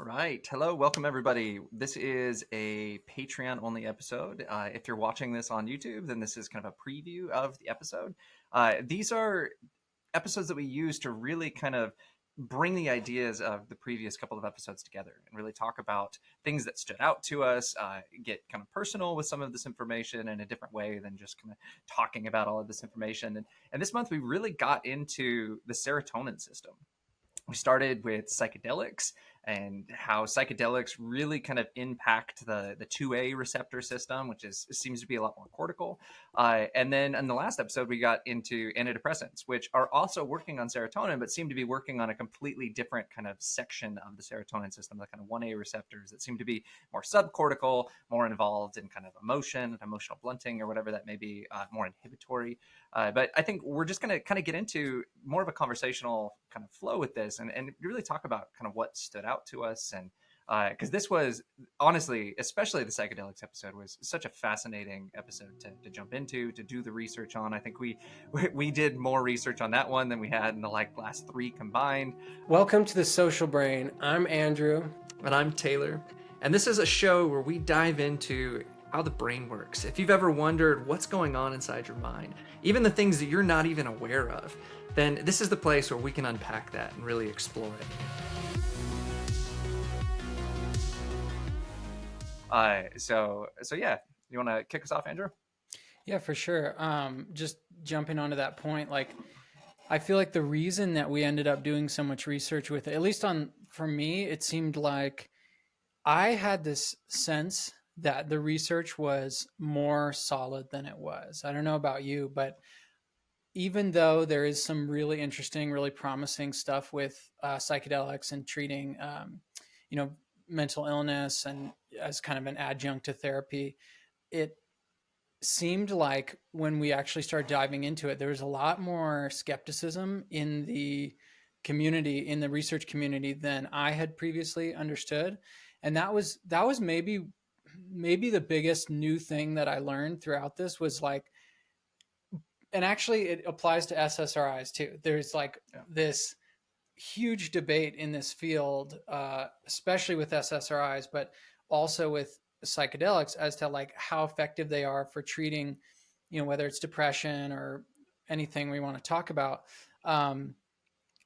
All right. Hello. Welcome, everybody. This is a Patreon only episode. If you're watching this on YouTube, then this is kind of a preview of the episode. These are episodes that we use to really kind of bring the ideas of the previous couple of episodes together and really talk about things that stood out to us, get kind of personal with some of this information in a different way than just kind of talking about all of this information. And this month, we really got into the serotonin system. We started with psychedelics and how psychedelics really kind of impact the 2A receptor system, which seems to be a lot more cortical. And then in the last episode, we got into antidepressants, which are also working on serotonin, but seem to be working on a completely different kind of section of the serotonin system, the kind of 1A receptors that seem to be more subcortical, more involved in kind of emotion, emotional blunting, or whatever that may be, more inhibitory. But I think we're just going to kind of get into more of a conversational kind of flow with this and really talk about kind of what stood out to us. And because this was honestly, especially the psychedelics episode, was such a fascinating episode to jump into, to do the research on. I think we did more research on that one than we had in the last three combined. Welcome to the Social Brain. I'm Andrew. And I'm Taylor. And this is a show where we dive into how the brain works. If you've ever wondered what's going on inside your mind, even the things that you're not even aware of, then this is the place where we can unpack that and really explore it. So yeah, you want to kick us off, Andrew? Yeah, for sure. Just jumping onto that point, I feel like the reason that we ended up doing so much research with it, at least for me, it seemed like I had this sense that the research was more solid than it was. I don't know about you, but even though there is some really interesting, really promising stuff with psychedelics and treating, mental illness and as kind of an adjunct to therapy, it seemed like when we actually started diving into it, there was a lot more skepticism in the community, in the research community, than I had previously understood. And that was maybe the biggest new thing that I learned throughout this was and actually it applies to SSRIs too. There's this huge debate in this field, especially with SSRIs, but also with psychedelics, as to how effective they are for treating, whether it's depression or anything we want to talk about.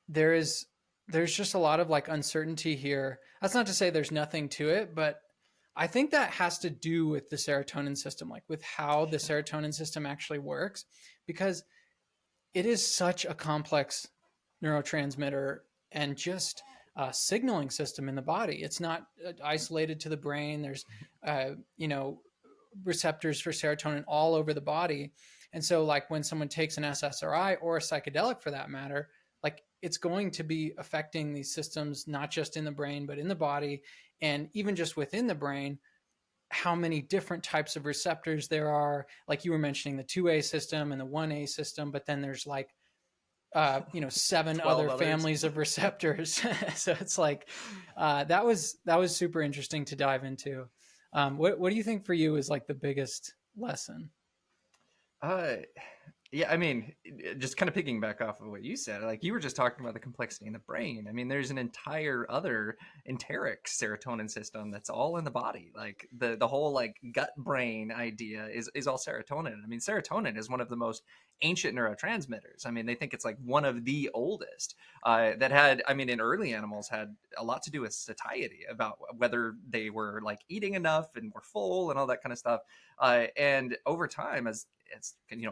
There's just a lot of uncertainty here. That's not to say there's nothing to it, but I think that has to do with the serotonin system, with how the serotonin system actually works, because it is such a complex neurotransmitter and just a signaling system in the body. It's not isolated to the brain. There's, receptors for serotonin all over the body. And so when someone takes an SSRI or a psychedelic for that matter, it's going to be affecting these systems, not just in the brain, but in the body. And even just within the brain, how many different types of receptors there are. Like you were mentioning, the 2A system and the 1A system, but then there's 7 other others. Families of receptors. So it's that was super interesting to dive into. What do you think for you is the biggest lesson? Yeah, I mean, just kind of picking back off of what you said, you were just talking about the complexity in the brain. I mean, there's an entire other enteric serotonin system that's all in the body. The whole gut brain idea is all serotonin. I mean, serotonin is one of the most ancient neurotransmitters. I mean, they think it's one of the oldest that had, I mean, in early animals had a lot to do with satiety, about whether they were eating enough and were full and all that kind of stuff. And over time, as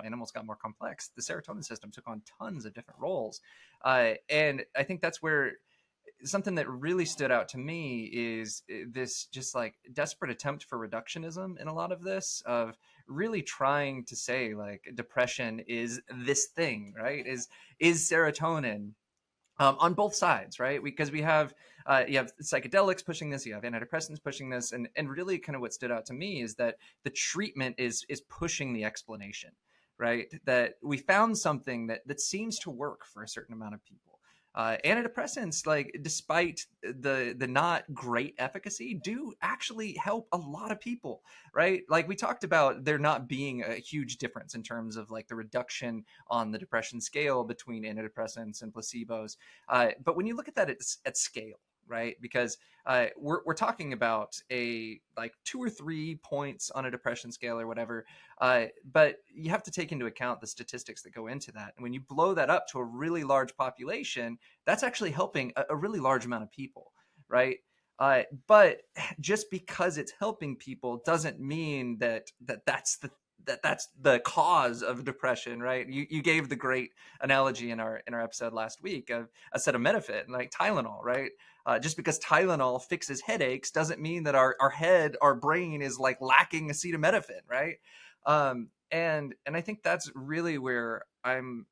animals got more complex, the serotonin system took on tons of different roles. And I think that's where something that really stood out to me is this just desperate attempt for reductionism in a lot of this, of really trying to say depression is this thing, right? Is serotonin on both sides, right? Because you have psychedelics pushing this, you have antidepressants pushing this, and really kind of what stood out to me is that the treatment is pushing the explanation, right? That we found something that seems to work for a certain amount of people. Antidepressants, despite the not great efficacy, do actually help a lot of people, right? We talked about there not being a huge difference in terms of the reduction on the depression scale between antidepressants and placebos. But when you look at that at scale, right? Because we're talking about a like 2 or 3 points on a depression scale or whatever, but you have to take into account the statistics that go into that. And when you blow that up to a really large population, that's actually helping a really large amount of people, right? But just because it's helping people doesn't mean that's the cause of depression, right? You gave the great analogy in our episode last week of acetaminophen, like Tylenol, right? Just because Tylenol fixes headaches doesn't mean that our brain is like lacking acetaminophen, right? And I think that's really where I'm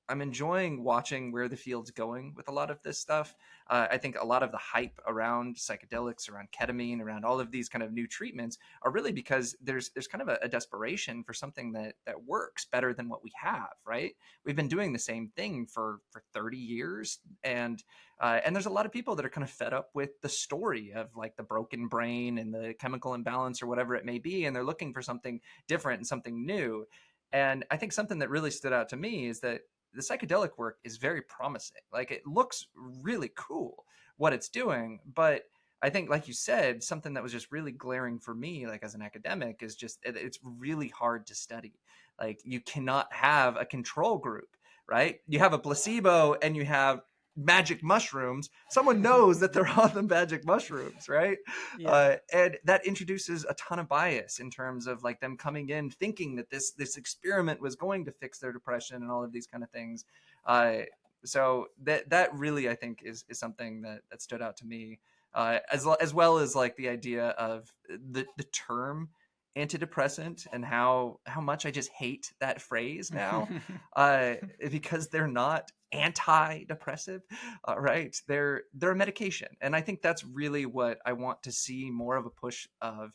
enjoying watching where the field's going with a lot of this stuff. I think a lot of the hype around psychedelics, around ketamine, around all of these kind of new treatments are really because there's kind of a desperation for something that works better than what we have, right? We've been doing the same thing for 30 years, and there's a lot of people that are kind of fed up with the story of like the broken brain and the chemical imbalance or whatever it may be, and they're looking for something different and something new. And I think something that really stood out to me is that the psychedelic work is very promising. Like it looks really cool what it's doing, but I think, like you said, something that was just really glaring for me, like as an academic, is just it's really hard to study. Like you cannot have a control group, right? You have a placebo and you have magic mushrooms. Someone knows that they're on the magic mushrooms, right? Yeah. And that introduces a ton of bias in terms of like them coming in thinking that this experiment was going to fix their depression and all of these kind of things. So that really, I think, is something that stood out to me, as well as like the idea of the term antidepressant and how much I just hate that phrase now, because they're not antidepressive, right? They're a medication, and I think that's really what I want to see more of a push of.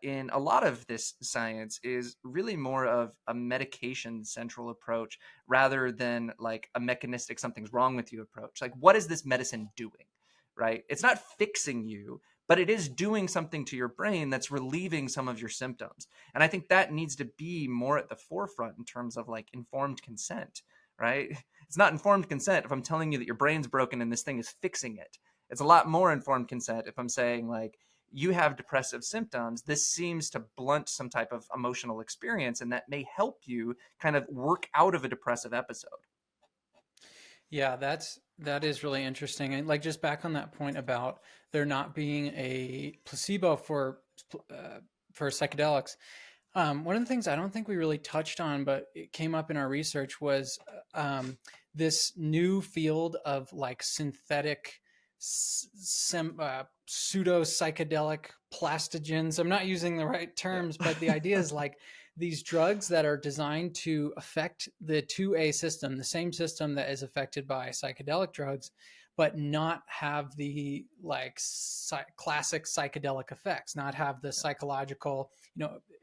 In a lot of this science is really more of a medication central approach rather than like a mechanistic something's wrong with you approach. Like, what is this medicine doing, right? It's not fixing you, but it is doing something to your brain that's relieving some of your symptoms. And I think that needs to be more at the forefront in terms of like informed consent, right? It's not informed consent if I'm telling you that your brain's broken and this thing is fixing it. It's a lot more informed consent if I'm saying like, you have depressive symptoms. This seems to blunt some type of emotional experience, and that may help you kind of work out of a depressive episode. Yeah, that is really interesting. And like just back on that point about there not being a placebo for psychedelics. One of the things I don't think we really touched on, but it came up in our research was this new field of like synthetic pseudo psychedelic plastogens. I'm not using the right terms, but the idea is like these drugs that are designed to affect the 2A system, the same system that is affected by psychedelic drugs, but not have the like classic psychedelic effects, not have the psychological,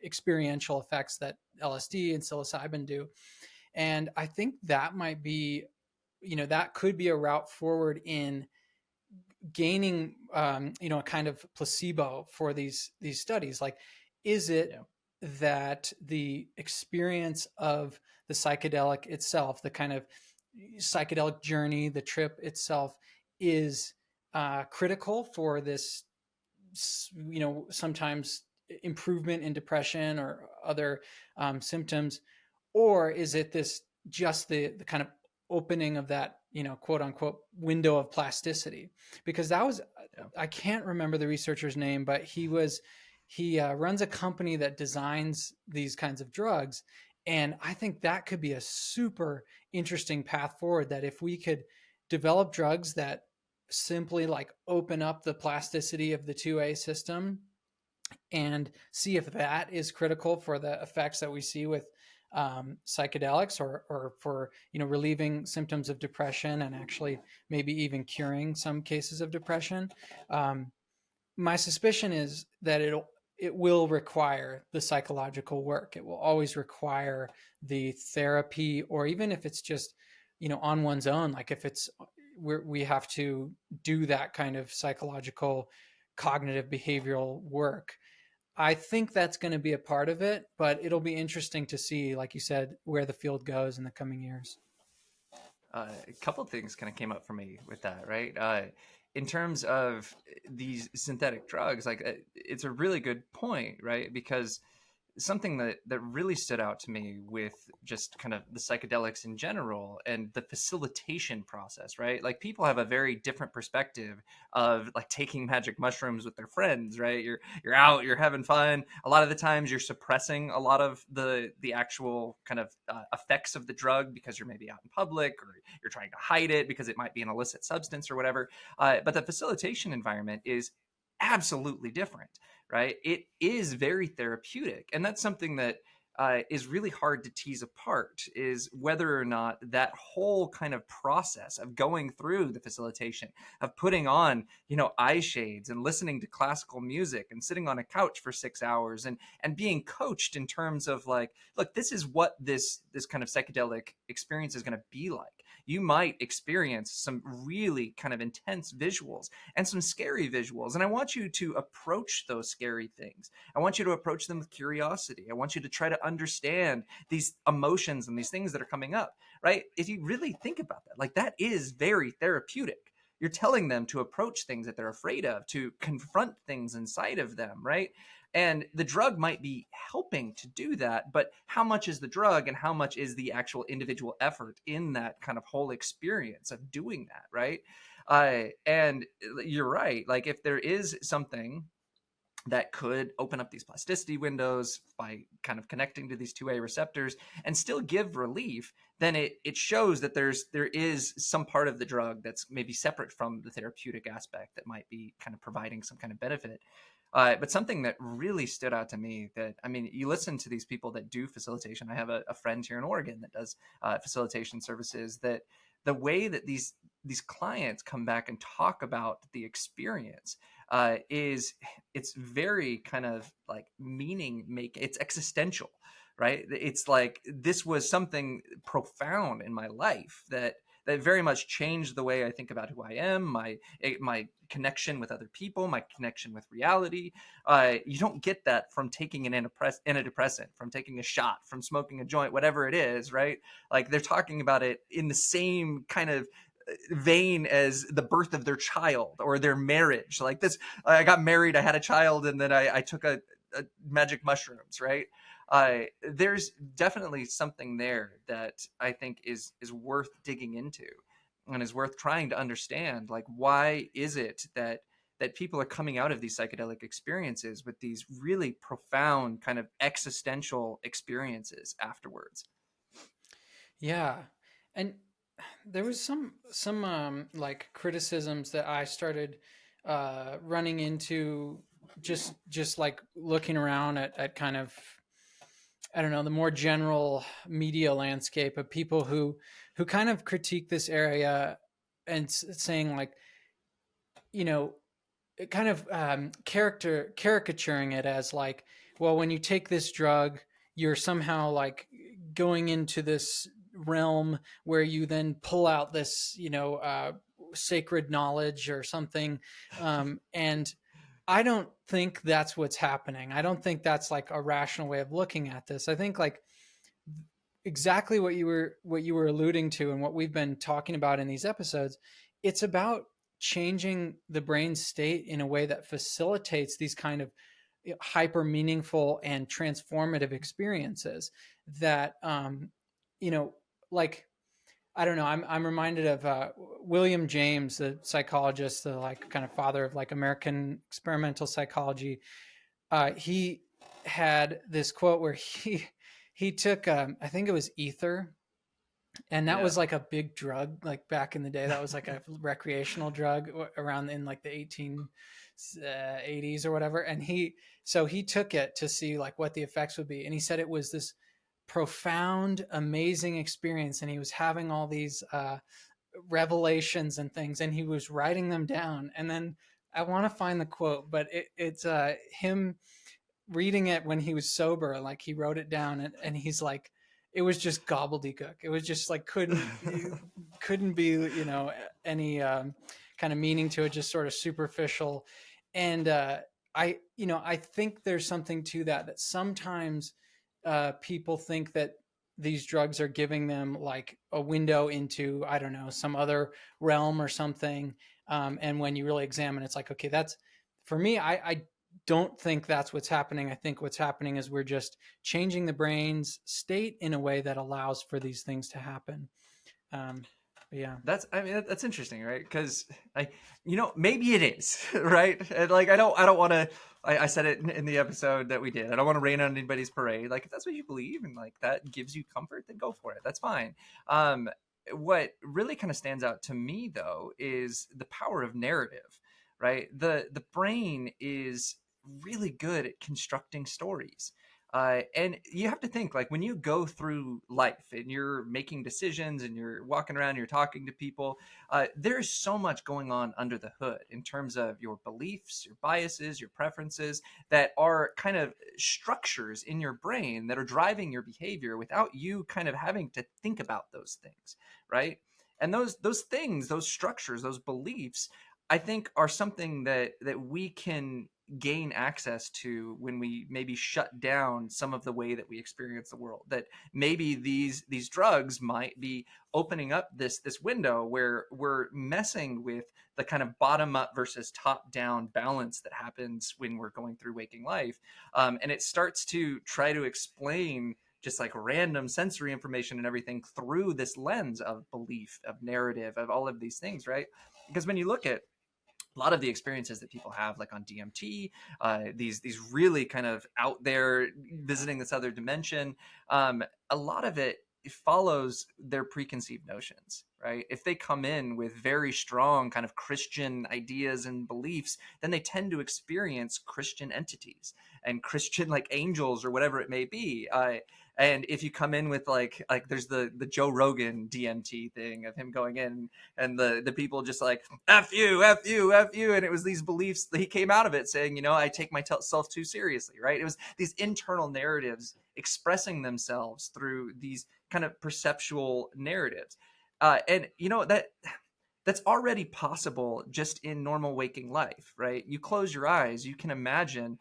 experiential effects that LSD and psilocybin do. And I think that might be, that could be a route forward in gaining, a kind of placebo for these studies. Like, is it that the experience of the psychedelic itself, the kind of psychedelic journey, the trip itself, is critical for this, sometimes improvement in depression or other symptoms, or is it this just the kind of opening of that, quote unquote window of plasticity? Because that was, I can't remember the researcher's name, but he runs a company that designs these kinds of drugs. And I think that could be a super interesting path forward, that if we could develop drugs that simply like open up the plasticity of the 2A system and see if that is critical for the effects that we see with psychedelics, or for, relieving symptoms of depression and actually maybe even curing some cases of depression. My suspicion is that it will require the psychological work. It will always require the therapy, or even if it's just, on one's own, like if it's, we have to do that kind of psychological, cognitive, behavioral work. I think that's going to be a part of it, but it'll be interesting to see, like you said, where the field goes in the coming years. A couple of things kind of came up for me with that, right? in terms of these synthetic drugs, like it's a really good point, right? Because something that really stood out to me with just kind of the psychedelics in general and the facilitation process, right? Like people have a very different perspective of like taking magic mushrooms with their friends, right? You're out, you're having fun. A lot of the times you're suppressing a lot of the actual kind of effects of the drug because you're maybe out in public, or you're trying to hide it because it might be an illicit substance or whatever. But the facilitation environment is absolutely different, right? It is very therapeutic. And that's something that is really hard to tease apart, is whether or not that whole kind of process of going through the facilitation, of putting on, eye shades and listening to classical music and sitting on a couch for 6 hours and being coached in terms of like, look, this is what this kind of psychedelic experience is going to be like. You might experience some really kind of intense visuals and some scary visuals. And I want you to approach those scary things. I want you to approach them with curiosity. I want you to try to understand these emotions and these things that are coming up, right? If you really think about that, like that is very therapeutic. You're telling them to approach things that they're afraid of, to confront things inside of them, right? And the drug might be helping to do that, but how much is the drug and how much is the actual individual effort in that kind of whole experience of doing that, right? And you're right. Like if there is something that could open up these plasticity windows by kind of connecting to these 2A receptors and still give relief, then it shows that there is some part of the drug that's maybe separate from the therapeutic aspect that might be kind of providing some kind of benefit. But something that really stood out to me, that, I mean, you listen to these people that do facilitation. I have a friend here in Oregon that does facilitation services, that the way that these clients come back and talk about the experience is, it's very kind of like it's existential, right? It's like, this was something profound in my life that very much changed the way I think about who I am, my connection with other people, my connection with reality. You don't get that from taking an antidepressant, from taking a shot, from smoking a joint, whatever it is, right? Like they're talking about it in the same kind of vein as the birth of their child or their marriage. Like this, I got married, I had a child, and then I took a magic mushrooms, right? There's definitely something there that I think is worth digging into, and is worth trying to understand. Like, why is it that people are coming out of these psychedelic experiences with these really profound kind of existential experiences afterwards? Yeah. And there was some like criticisms that I started running into, just like looking around at kind of, I don't know, the more general media landscape of people who kind of critique this area and saying like, you know, kind of caricaturing it as like, well, when you take this drug, you're somehow like going into this realm where you then pull out this, sacred knowledge or something. And I don't think that's what's happening. I don't think that's like a rational way of looking at this. I think like exactly what you were alluding to and what we've been talking about in these episodes, it's about changing the brain state in a way that facilitates these kind of hyper meaningful and transformative experiences that like, I don't know, I'm reminded of William James, the psychologist, the like kind of father of like American experimental psychology. He had this quote where he took I think it was ether, and that Yeah. was like a big drug, like back in the day. That was like a recreational drug around in like the 1880s or whatever. And he took it to see like what the effects would be. And he said it was this profound, amazing experience. And he was having all these revelations and things, and he was writing them down. And then I want to find the quote, but it's him reading it when he was sober. Like he wrote it down, and he's like, it was just gobbledygook. It was just like couldn't be any kind of meaning to it, just sort of superficial. And I think there's something to that sometimes people think that these drugs are giving them like a window into, I don't know, some other realm or something. And when you really examine, it's like, okay, that's for me. I don't think that's what's happening. I think what's happening is we're just changing the brain's state in a way that allows for these things to happen. Yeah. That's interesting, right? Because maybe it is, right? And like, I don't want to. I said it in the episode that we did. I don't want to rain on anybody's parade. Like, if that's what you believe and like that gives you comfort, then go for it. That's fine. What really kind of stands out to me though is the power of narrative, right? The brain is really good at constructing stories. And you have to think, like, when you go through life and you're making decisions and you're walking around, you're talking to people, there's so much going on under the hood in terms of your beliefs, your biases, your preferences that are kind of structures in your brain that are driving your behavior without you kind of having to think about those things, right? And those things, those structures, those beliefs, I think are something that we can gain access to when we maybe shut down some of the way that we experience the world. That maybe these drugs might be opening up this window where we're messing with the kind of bottom up versus top down balance that happens when we're going through waking life, and it starts to try to explain just like random sensory information and everything through this lens of belief, of narrative, of all of these things, right? Because when you look at a lot of the experiences that people have, like on DMT, these really kind of out there visiting this other dimension, a lot of it follows their preconceived notions, right? If they come in with very strong kind of Christian ideas and beliefs, then they tend to experience Christian entities and Christian like angels or whatever it may be. And if you come in with like there's the Joe Rogan DMT thing of him going in and the people just like F you, F you, F you, and it was these beliefs that he came out of it saying, I take myself too seriously, right? It was these internal narratives expressing themselves through these kind of perceptual narratives, and that's already possible just in normal waking life, right? You close your eyes, you can imagine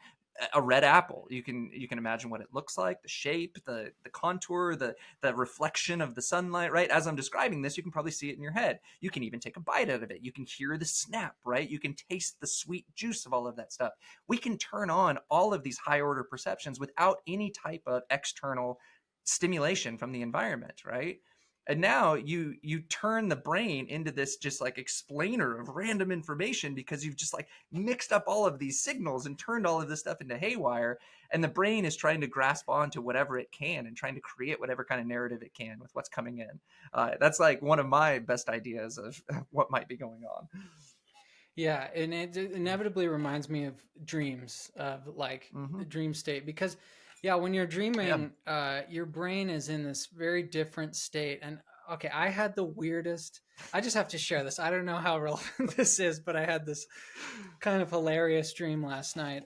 a red apple. You can imagine what it looks like, the shape, the contour, the reflection of the sunlight, right? As I'm describing this, you can probably see it in your head. You can even take a bite out of it. You can hear the snap, right? You can taste the sweet juice of all of that stuff. We can turn on all of these high order perceptions without any type of external stimulation from the environment, right? And now you turn the brain into this just like explainer of random information because you've just like mixed up all of these signals and turned all of this stuff into haywire, and the brain is trying to grasp onto whatever it can and trying to create whatever kind of narrative it can with what's coming in. That's like one of my best ideas of what might be going on. Yeah, and it inevitably reminds me of dreams, of like the dream state, because yeah, when you're dreaming, your brain is in this very different state. And okay, I had the weirdest, I just have to share this. I don't know how relevant this is, but I had this kind of hilarious dream last night.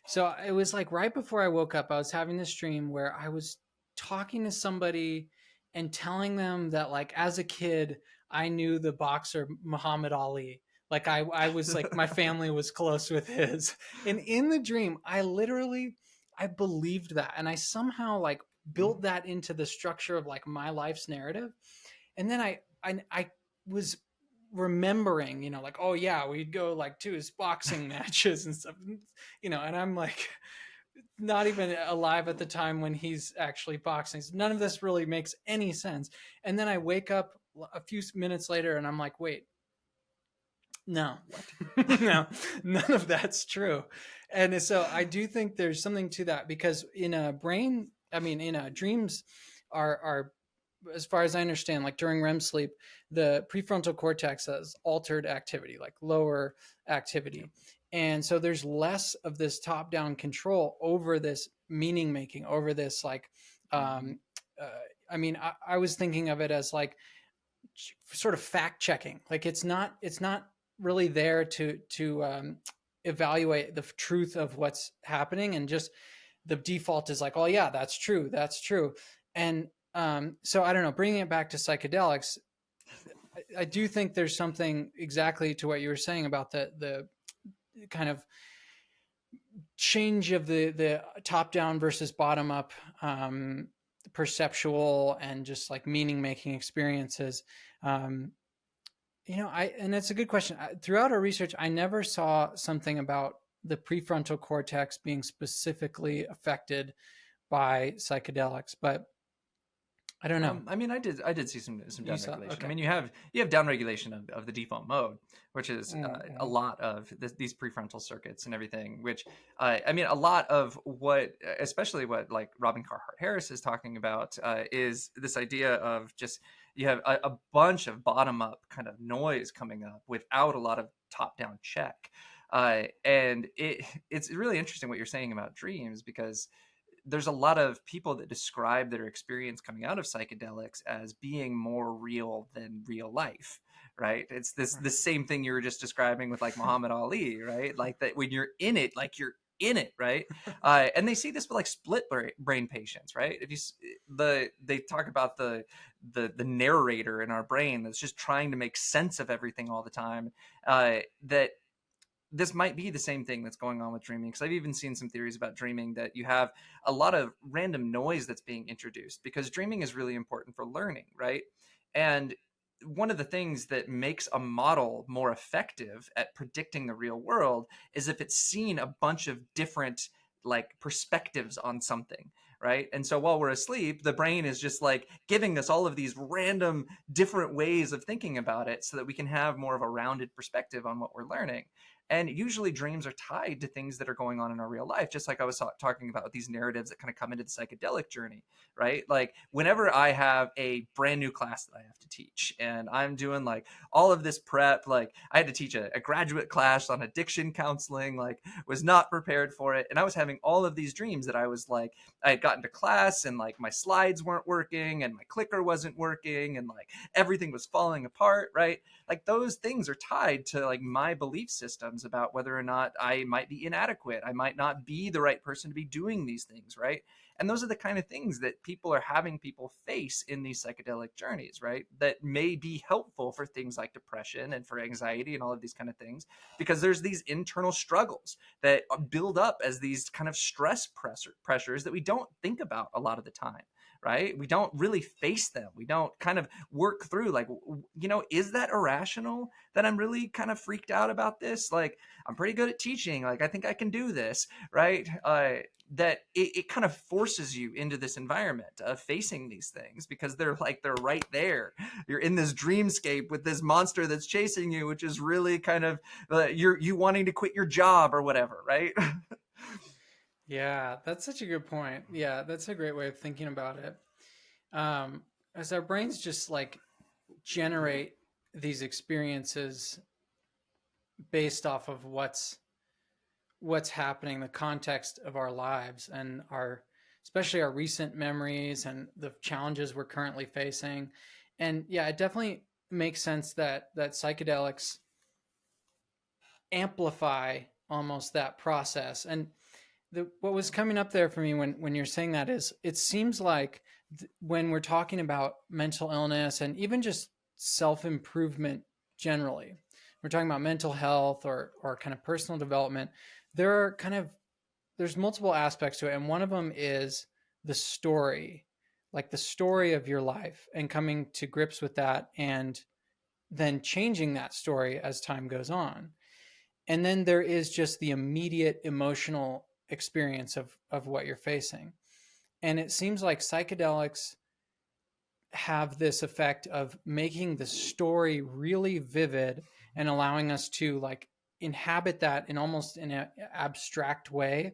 So it was like right before I woke up, I was having this dream where I was talking to somebody and telling them that like as a kid, I knew the boxer Muhammad Ali. Like I was like, my family was close with his. And in the dream, I believed that. And I somehow like built that into the structure of like my life's narrative. And then I was remembering, like, oh yeah, we'd go like to his boxing matches and stuff, and I'm like not even alive at the time when he's actually boxing. So none of this really makes any sense. And then I wake up a few minutes later and I'm like, wait, no, no, none of that's true. And so I do think there's something to that, because in a dreams are, as far as I understand, like during REM sleep, the prefrontal cortex has altered activity, like lower activity. And so there's less of this top down control over this meaning making, over this, like, I was thinking of it as like sort of fact checking. Like it's not really there to evaluate the truth of what's happening, and just the default is like, oh yeah, that's true, and so I don't know, bringing it back to psychedelics, I do think there's something exactly to what you were saying about the kind of change of the top down versus bottom up perceptual and just like meaning making experiences. And it's a good question. Throughout our research, I never saw something about the prefrontal cortex being specifically affected by psychedelics, but I don't know. I mean, I did see some You saw, downregulation. I okay. mean, you have downregulation of the default mode, which is a Mm-hmm. lot of these prefrontal circuits and everything. Which I mean, a lot of what, especially what like Robin Carhart Harris is talking about, is this idea of just you have a bunch of bottom up kind of noise coming up without a lot of top down check. And it's really interesting what you're saying about dreams, because there's a lot of people that describe their experience coming out of psychedelics as being more real than real life, right? It's this the Right. same thing you were just describing with like Muhammad Ali, right? Like that when you're in it, like you're in it, right? And they see this with like split brain patients, right? If you they talk about the narrator in our brain that's just trying to make sense of everything all the time, that this might be the same thing that's going on with dreaming, because I've even seen some theories about dreaming that you have a lot of random noise that's being introduced, because dreaming is really important for learning, right? And one of the things that makes a model more effective at predicting the real world is if it's seen a bunch of different like perspectives on something, right? And so while we're asleep, the brain is just like giving us all of these random different ways of thinking about it so that we can have more of a rounded perspective on what we're learning. And usually dreams are tied to things that are going on in our real life, just like I was talking about with these narratives that kind of come into the psychedelic journey, right? Like whenever I have a brand new class that I have to teach and I'm doing like all of this prep, like I had to teach a graduate class on addiction counseling, like was not prepared for it. And I was having all of these dreams that I was like, I had gotten to class and like my slides weren't working and my clicker wasn't working and like everything was falling apart, right? Like those things are tied to like my belief systems about whether or not I might be inadequate, I might not be the right person to be doing these things, right? And those are the kind of things that people are having people face in these psychedelic journeys, right? That may be helpful for things like depression and for anxiety and all of these kind of things, because there's these internal struggles that build up as these kind of stress pressures that we don't think about a lot of the time, right? We don't really face them. We don't kind of work through like, is that irrational that I'm really kind of freaked out about this? Like, I'm pretty good at teaching. Like, I think I can do this, right? That it kind of forces you into this environment of facing these things, because they're right there. You're in this dreamscape with this monster that's chasing you, which is really kind of you wanting to quit your job or whatever, right? Yeah, that's such a good point. Yeah, that's a great way of thinking about it. Um, as our brains just like generate these experiences based off of what's happening, the context of our lives and our especially our recent memories and the challenges we're currently facing. And yeah, it definitely makes sense that psychedelics amplify almost that process. And what was coming up there for me when you're saying that is it seems like when we're talking about mental illness and even just self-improvement generally, we're talking about mental health or kind of personal development, there's multiple aspects to it, and one of them is the story, like the story of your life and coming to grips with that and then changing that story as time goes on. And then there is just the immediate emotional experience of what you're facing. And it seems like psychedelics have this effect of making the story really vivid and allowing us to like inhabit that in almost in an abstract way.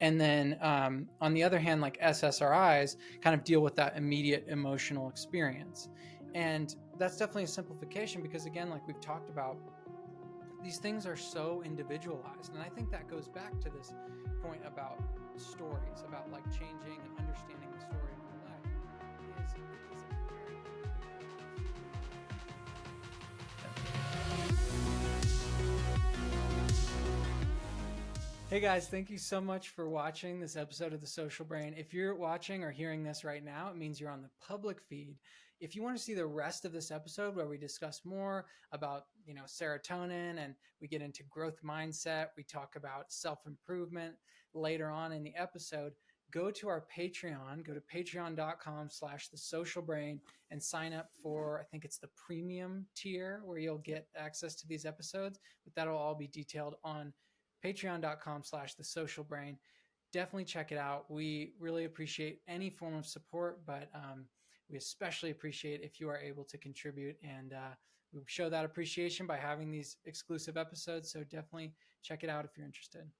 And then on the other hand, like SSRIs kind of deal with that immediate emotional experience. And that's definitely a simplification because, again, like we've talked about, these things are so individualized. And I think that goes back to this point about stories, about like changing and understanding the story of your life. Hey guys, thank you so much for watching this episode of The Social Brain. If you're watching or hearing this right now, it means you're on the public feed. If you want to see the rest of this episode where we discuss more about, serotonin and we get into growth mindset, we talk about self-improvement later on in the episode, go to our Patreon, go to patreon.com/thesocialbrain and sign up for, I think it's the premium tier where you'll get access to these episodes, but that'll all be detailed on patreon.com/thesocialbrain. Definitely check it out. We really appreciate any form of support, but we especially appreciate if you are able to contribute, and we show that appreciation by having these exclusive episodes. So definitely check it out if you're interested.